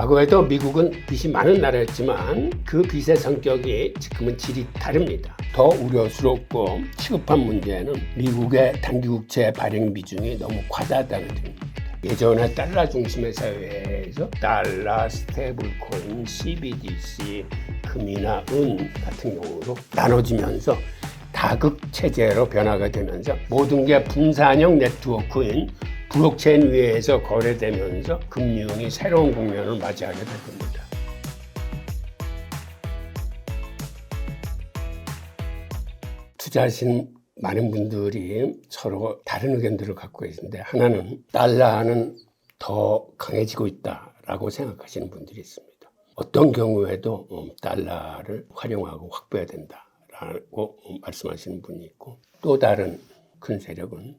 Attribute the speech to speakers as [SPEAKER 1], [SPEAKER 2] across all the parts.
[SPEAKER 1] 과거에도 미국은 빚이 많은 나라였지만 그 빚의 성격이 지금은 질이 다릅니다. 더 우려스럽고 시급한 문제는 미국의 단기국채 발행 비중이 너무 과다하다는 점입니다. 예전에 달러 중심의 사회에서 달러, 스테이블코인, CBDC, 금이나 은 같은 경우로 나눠지면서 다극체제로 변화가 되면서 모든 게 분산형 네트워크인 블록체인 위에서 거래되면서 금융이 새로운 국면을 맞이하게 될 겁니다. 투자하신 많은 분들이 서로 다른 의견들을 갖고 계신데, 하나는 달러는 더 강해지고 있다라고 생각하시는 분들이 있습니다. 어떤 경우에도 달러를 활용하고 확보해야 된다라고 말씀하시는 분이 있고, 또 다른 큰 세력은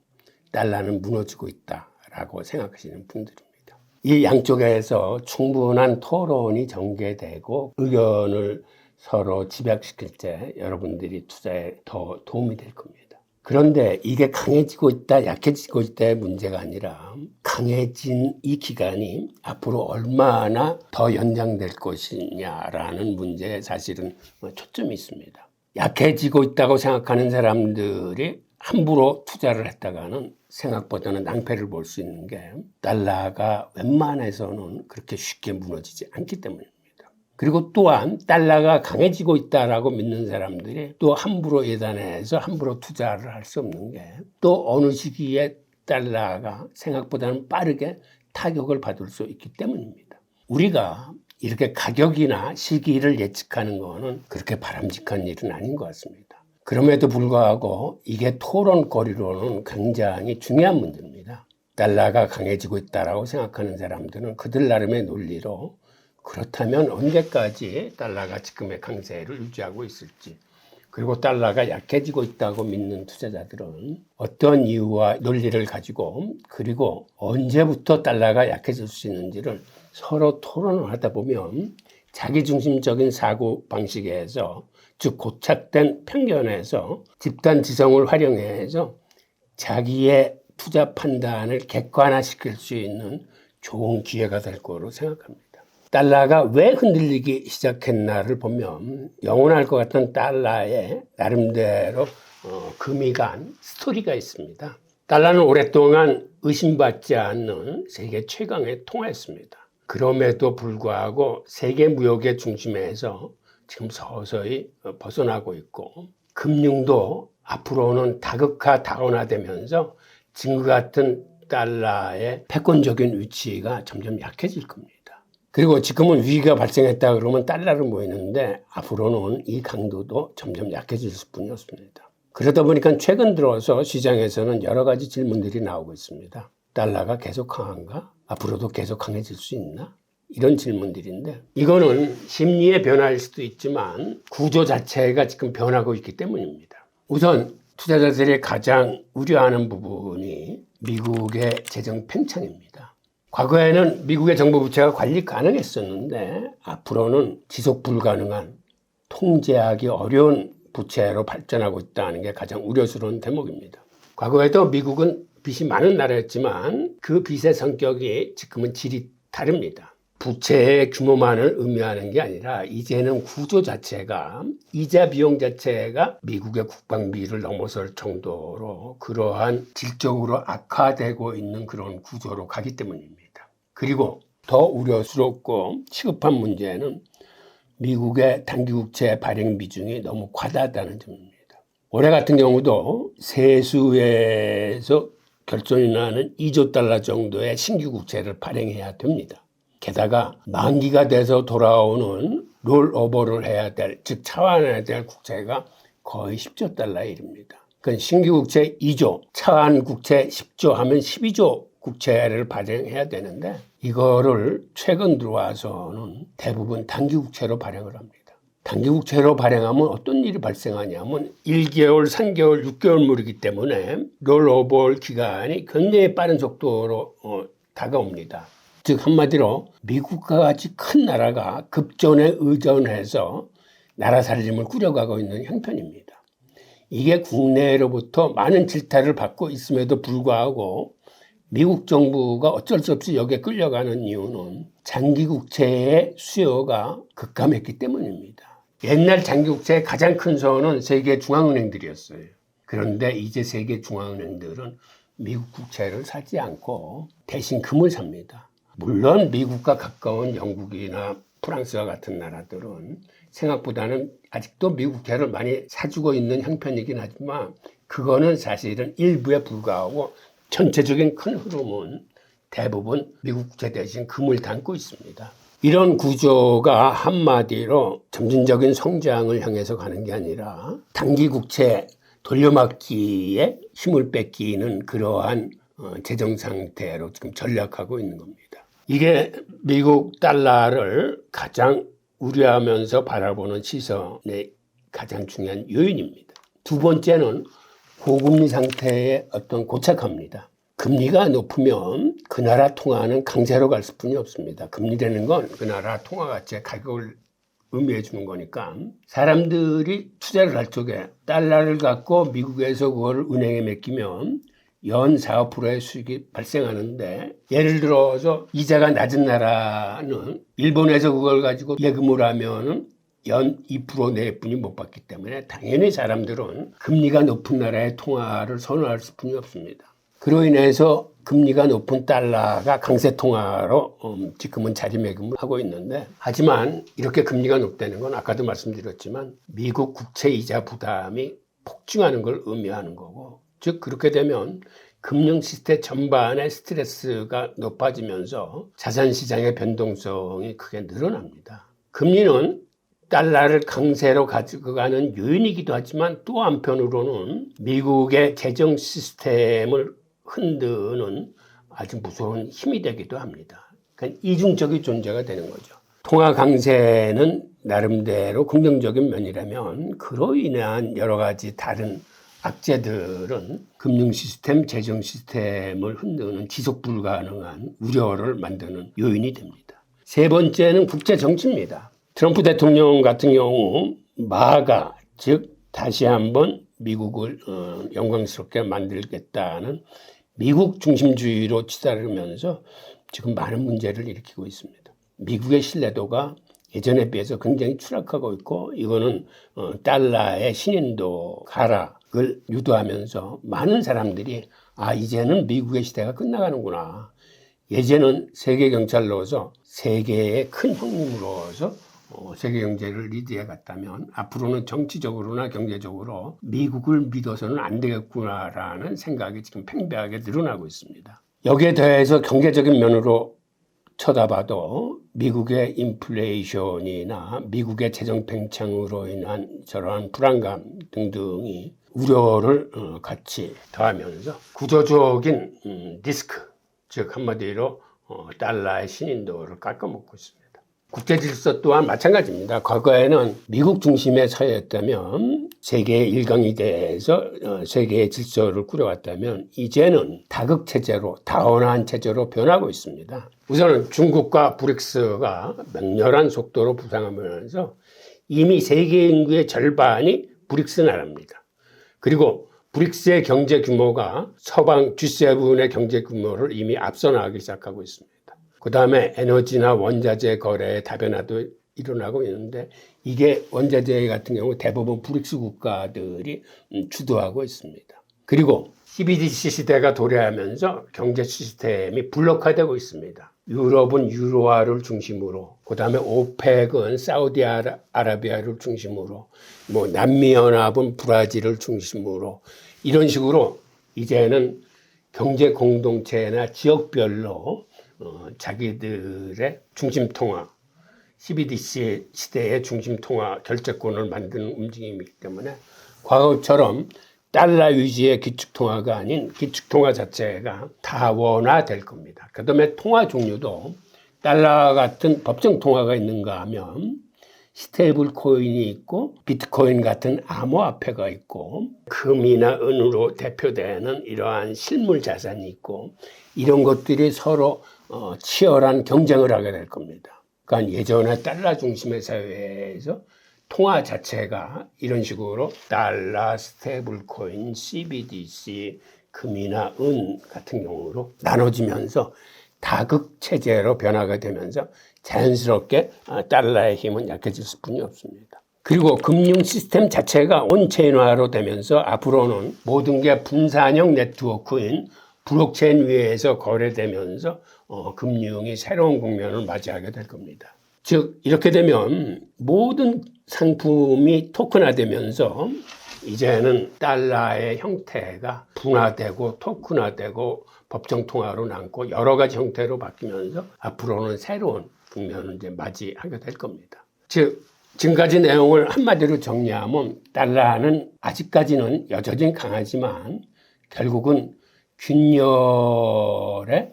[SPEAKER 1] 달러는 무너지고 있다라고 생각하시는 분들입니다. 이 양쪽에서 충분한 토론이 전개되고 의견을 서로 집약시킬 때 여러분들이 투자에 더 도움이 될 겁니다. 그런데 이게 강해지고 있다, 약해지고 있다의 문제가 아니라 강해진 이 기간이 앞으로 얼마나 더 연장될 것이냐라는 문제에 사실은 초점이 있습니다. 약해지고 있다고 생각하는 사람들이 함부로 투자를 했다가는 생각보다는 낭패를 볼 수 있는 게 달러가 웬만해서는 그렇게 쉽게 무너지지 않기 때문입니다. 그리고 또한 달러가 강해지고 있다라고 믿는 사람들이 또 함부로 예단해서 함부로 투자를 할 수 없는 게 또 어느 시기에 달러가 생각보다는 빠르게 타격을 받을 수 있기 때문입니다. 우리가 이렇게 가격이나 시기를 예측하는 거는 그렇게 바람직한 일은 아닌 것 같습니다. 그럼에도 불구하고 이게 토론거리로는 굉장히 중요한 문제입니다. 달러가 강해지고 있다라고 생각하는 사람들은 그들 나름의 논리로 그렇다면 언제까지 달러가 지금의 강세를 유지하고 있을지, 그리고 달러가 약해지고 있다고 믿는 투자자들은 어떤 이유와 논리를 가지고, 그리고 언제부터 달러가 약해질 수 있는지를 서로 토론을 하다 보면 자기중심적인 사고 방식에서, 즉 고착된 편견에서 집단 지성을 활용해서 자기의 투자 판단을 객관화시킬 수 있는 좋은 기회가 될 거로 생각합니다. 달러가 왜 흔들리기 시작했나를 보면 영원할 것 같은 달러의 나름대로 금이 간 스토리가 있습니다. 달러는 오랫동안 의심받지 않는 세계 최강의 통화였습니다. 그럼에도 불구하고 세계 무역의 중심에서 지금 서서히 벗어나고 있고, 금융도 앞으로는 다극화, 다원화되면서 지금과 같은 달러의 패권적인 위치가 점점 약해질 겁니다. 그리고 지금은 위기가 발생했다 그러면 달러를 모이는데 앞으로는 이 강도도 점점 약해질 수뿐이 없습니다. 그러다 보니까 최근 들어서 시장에서는 여러 가지 질문들이 나오고 있습니다. 달러가 계속 강한가? 앞으로도 계속 강해질 수 있나? 이런 질문들인데, 이거는 심리의 변화일 수도 있지만 구조 자체가 지금 변하고 있기 때문입니다. 우선 투자자들이 가장 우려하는 부분이 미국의 재정 팽창입니다. 과거에는 미국의 정부 부채가 관리 가능했었는데 앞으로는 지속 불가능한, 통제하기 어려운 부채로 발전하고 있다는 게 가장 우려스러운 대목입니다. 과거에도 미국은 빚이 많은 나라였지만 그 빚의 성격이 지금은 질이 다릅니다. 부채의 규모만을 의미하는 게 아니라 이제는 구조 자체가, 이자 비용 자체가 미국의 국방비를 넘어설 정도로 그러한 질적으로 악화되고 있는 그런 구조로 가기 때문입니다. 그리고 더 우려스럽고 시급한 문제는 미국의 단기국채 발행 비중이 너무 과다하다는 점입니다. 올해 같은 경우도 세수에서 결정이 나는 2조 달러 정도의 신규 국채를 발행해야 됩니다. 게다가 만기가 돼서 돌아오는 롤오버를 해야 될, 즉 차환해야 될 국채가 거의 10조 달러에 이릅니다. 그건 신규 국채 2조, 차환 국채 10조 하면 12조 국채를 발행해야 되는데, 이거를 최근 들어와서는 대부분 단기 국채로 발행을 합니다. 단기 국채로 발행하면 어떤 일이 발생하냐면 1개월, 3개월, 6개월물이기 때문에 롤오버 기간이 굉장히 빠른 속도로 다가옵니다. 즉 한마디로 미국과 같이 큰 나라가 급전에 의존해서 나라 살림을 꾸려가고 있는 형편입니다. 이게 국내로부터 많은 질타를 받고 있음에도 불구하고 미국 정부가 어쩔 수 없이 여기에 끌려가는 이유는 장기국채의 수요가 급감했기 때문입니다. 옛날 장기국채의 가장 큰 손은 세계 중앙은행들이었어요. 그런데 이제 세계 중앙은행들은 미국 국채를 사지 않고 대신 금을 삽니다. 물론 미국과 가까운 영국이나 프랑스와 같은 나라들은 생각보다는 아직도 미국 국채를 많이 사주고 있는 형편이긴 하지만 그거는 사실은 일부에 불과하고 전체적인 큰 흐름은 대부분 미국 국채 대신 금을 담고 있습니다. 이런 구조가 한마디로 점진적인 성장을 향해서 가는 게 아니라 단기 국채 돌려막기에 힘을 뺏기는 그러한 재정 상태로 지금 전락하고 있는 겁니다. 이게 미국 달러를 가장 우려하면서 바라보는 시선의 가장 중요한 요인입니다. 두 번째는 고금리 상태의 어떤 고착화입니다. 금리가 높으면 그 나라 통화는 강세로 갈 수뿐이 없습니다. 금리라는 건 그 나라 통화 가치의 가격을 의미해 주는 거니까 사람들이 투자를 할 적에 달러를 갖고 미국에서 그걸 은행에 맡기면 연 4, 5%의 수익이 발생하는데 예를 들어서 이자가 낮은 나라는 일본에서 그걸 가지고 예금을 하면은 연 2% 내뿐이 못 받기 때문에 당연히 사람들은 금리가 높은 나라의 통화를 선호할 수뿐이 없습니다. 그로 인해서 금리가 높은 달러가 강세 통화로 지금은 자리매김을 하고 있는데 하지만 이렇게 금리가 높다는 건 아까도 말씀드렸지만 미국 국채 이자 부담이 폭증하는 걸 의미하는 거고 즉 그렇게 되면 금융 시스템 전반의 스트레스가 높아지면서 자산시장의 변동성이 크게 늘어납니다. 금리는 달러를 강세로 가지고 가는 요인이기도 하지만 또 한편으로는 미국의 재정 시스템을 흔드는 아주 무서운 힘이 되기도 합니다. 그러니까 이중적인 존재가 되는 거죠. 통화 강세는 나름대로 긍정적인 면이라면 그로 인한 여러 가지 다른 악재들은 금융 시스템, 재정 시스템을 흔드는 지속 불가능한 우려를 만드는 요인이 됩니다. 세 번째는 국제 정치입니다. 트럼프 대통령 같은 경우 마가 즉 다시 한번 미국을 영광스럽게 만들겠다는 미국 중심주의로 치달으면서 지금 많은 문제를 일으키고 있습니다. 미국의 신뢰도가 예전에 비해서 굉장히 추락하고 있고 이거는 달러의 신인도 하락을 유도하면서 많은 사람들이 이제는 미국의 시대가 끝나가는구나. 예전은 세계 경찰로서 세계의 큰 형님으로서 세계 경제를 리드해 갔다면 앞으로는 정치적으로나 경제적으로 미국을 믿어서는 안 되겠구나라는 생각이 지금 팽배하게 늘어나고 있습니다. 여기에 더해서 경제적인 면으로 쳐다봐도 미국의 인플레이션이나 미국의 재정 팽창으로 인한 저러한 불안감 등등이 우려를 같이 더하면서 구조적인 리스크, 즉 한마디로 달러의 신인도를 깎아먹고 있습니다. 국제 질서 또한 마찬가지입니다. 과거에는 미국 중심의 사회였다면 세계의 1강이 돼서 세계의 질서를 꾸려왔다면 이제는 다극체제로 다원화한 체제로 변하고 있습니다. 우선은 중국과 브릭스가 맹렬한 속도로 부상하면서 이미 세계 인구의 절반이 브릭스 나라입니다. 그리고 브릭스의 경제 규모가 서방 G7의 경제 규모를 이미 앞서 나가기 시작하고 있습니다. 그 다음에 에너지나 원자재 거래의 다변화도 일어나고 있는데 이게 원자재 같은 경우 대부분 브릭스 국가들이 주도하고 있습니다. 그리고 CBDC 시대가 도래하면서 경제 시스템이 블록화되고 있습니다. 유럽은 유로화를 중심으로, 그 다음에 오펙은 사우디아라비아를 중심으로, 남미연합은 브라질을 중심으로 이런 식으로 이제는 경제 공동체나 지역별로 자기들의 중심통화, CBDC 시대의 중심통화 결제권을 만드는 움직임이기 때문에 과거처럼 달러 위주의 기축통화가 아닌 기축통화 자체가 다원화될 겁니다. 그 다음에 통화 종류도 달러 같은 법정 통화가 있는가 하면 스테이블 코인이 있고 비트코인 같은 암호화폐가 있고 금이나 은으로 대표되는 이러한 실물 자산이 있고 이런 것들이 서로 치열한 경쟁을 하게 될 겁니다. 그러니까 예전에 달러 중심의 사회에서 통화 자체가 이런 식으로 달러, 스테이블 코인, CBDC, 금이나 은 같은 경우로 나눠지면서 다극 체제로 변화가 되면서 자연스럽게 달러의 힘은 약해질 수뿐이 없습니다. 그리고 금융 시스템 자체가 온체인화로 되면서 앞으로는 모든 게 분산형 네트워크인 블록체인 위에서 거래되면서 금융이 새로운 국면을 맞이하게 될 겁니다. 즉 이렇게 되면 모든 상품이 토큰화되면서 이제는 달러의 형태가 분화되고 토큰화되고 법정 통화로 남고 여러 가지 형태로 바뀌면서 앞으로는 새로운 국면을 이제 맞이하게 될 겁니다. 즉 지금까지 내용을 한마디로 정리하면 달러는 아직까지는 여전히 강하지만 결국은 균열의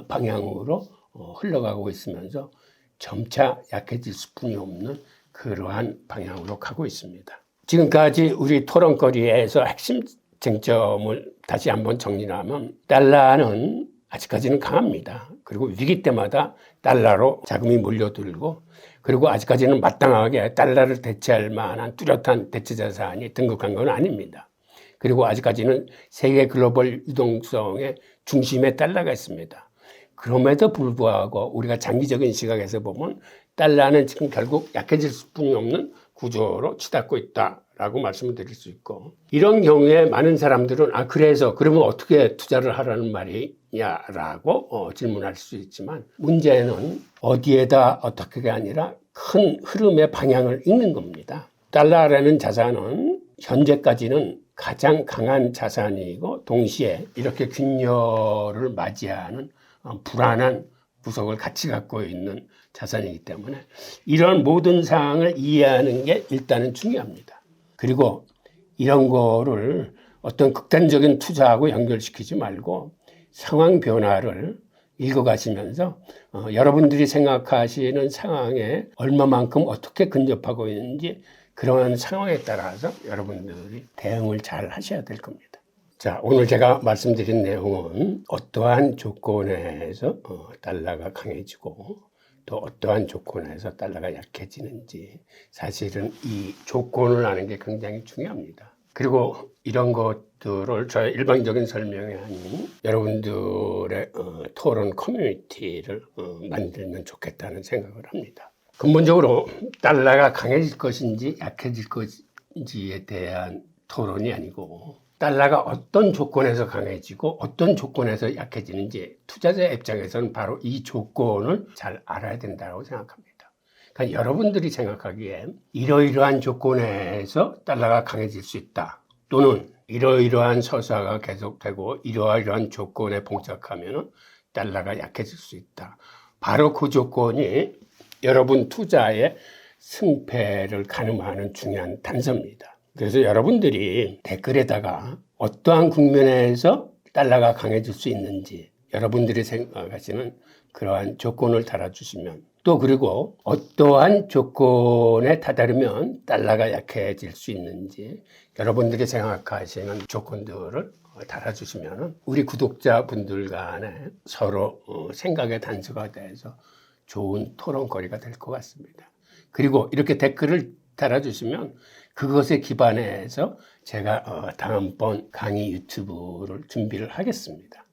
[SPEAKER 1] 방향으로 흘러가고 있으면서 점차 약해질 수뿐이 없는 그러한 방향으로 가고 있습니다. 지금까지 우리 토론거리에서 핵심 쟁점을 다시 한번 정리하면 달러는 아직까지는 강합니다. 그리고 위기 때마다 달러로 자금이 몰려들고 그리고 아직까지는 마땅하게 달러를 대체할 만한 뚜렷한 대체 자산이 등극한 건 아닙니다. 그리고 아직까지는 세계 글로벌 유동성의 중심에 달러가 있습니다. 그럼에도 불구하고 우리가 장기적인 시각에서 보면 달러는 지금 결국 약해질 수뿐이 없는 구조로 치닫고 있다라고 말씀을 드릴 수 있고 이런 경우에 많은 사람들은 그래서 그러면 어떻게 투자를 하라는 말이냐라고 질문할 수 있지만 문제는 어디에다 어떻게가 아니라 큰 흐름의 방향을 읽는 겁니다. 달러라는 자산은 현재까지는 가장 강한 자산이고 동시에 이렇게 균열을 맞이하는 불안한 구석을 같이 갖고 있는 자산이기 때문에 이런 모든 사항을 이해하는 게 일단은 중요합니다. 그리고 이런 거를 어떤 극단적인 투자하고 연결시키지 말고 상황 변화를 읽어가시면서 여러분들이 생각하시는 상황에 얼마만큼 어떻게 근접하고 있는지 그런 상황에 따라서 여러분들이 대응을 잘 하셔야 될 겁니다. 자, 오늘 제가 말씀드린 내용은 어떠한 조건에서 달러가 강해지고 또 어떠한 조건에서 달러가 약해지는지 사실은 이 조건을 아는 게 굉장히 중요합니다. 그리고 이런 것들을 저의 일방적인 설명이 아닌 여러분들의 토론 커뮤니티를 만들면 좋겠다는 생각을 합니다. 근본적으로 달러가 강해질 것인지 약해질 것인지에 대한 토론이 아니고 달러가 어떤 조건에서 강해지고 어떤 조건에서 약해지는지 투자자 입장에서는 바로 이 조건을 잘 알아야 된다고 생각합니다. 그러니까 여러분들이 생각하기에 이러이러한 조건에서 달러가 강해질 수 있다. 또는 이러이러한 서사가 계속되고 이러이러한 조건에 봉착하면 달러가 약해질 수 있다. 바로 그 조건이 여러분 투자의 승패를 가늠하는 중요한 단서입니다. 그래서 여러분들이 댓글에다가 어떠한 국면에서 달러가 강해질 수 있는지 여러분들이 생각하시는 그러한 조건을 달아주시면 또 그리고 어떠한 조건에 다다르면 달러가 약해질 수 있는지 여러분들이 생각하시는 조건들을 달아주시면 우리 구독자분들 간에 서로 생각의 단서가 돼서 좋은 토론거리가 될 것 같습니다. 그리고 이렇게 댓글을 달아주시면 그것에 기반해서 제가 다음번 강의 유튜브를 준비를 하겠습니다.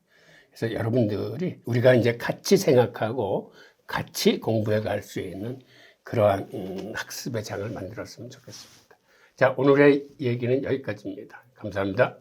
[SPEAKER 1] 그래서 여러분들이 우리가 이제 같이 생각하고 같이 공부해 갈 수 있는 그러한 학습의 장을 만들었으면 좋겠습니다. 자, 오늘의 얘기는 여기까지입니다. 감사합니다.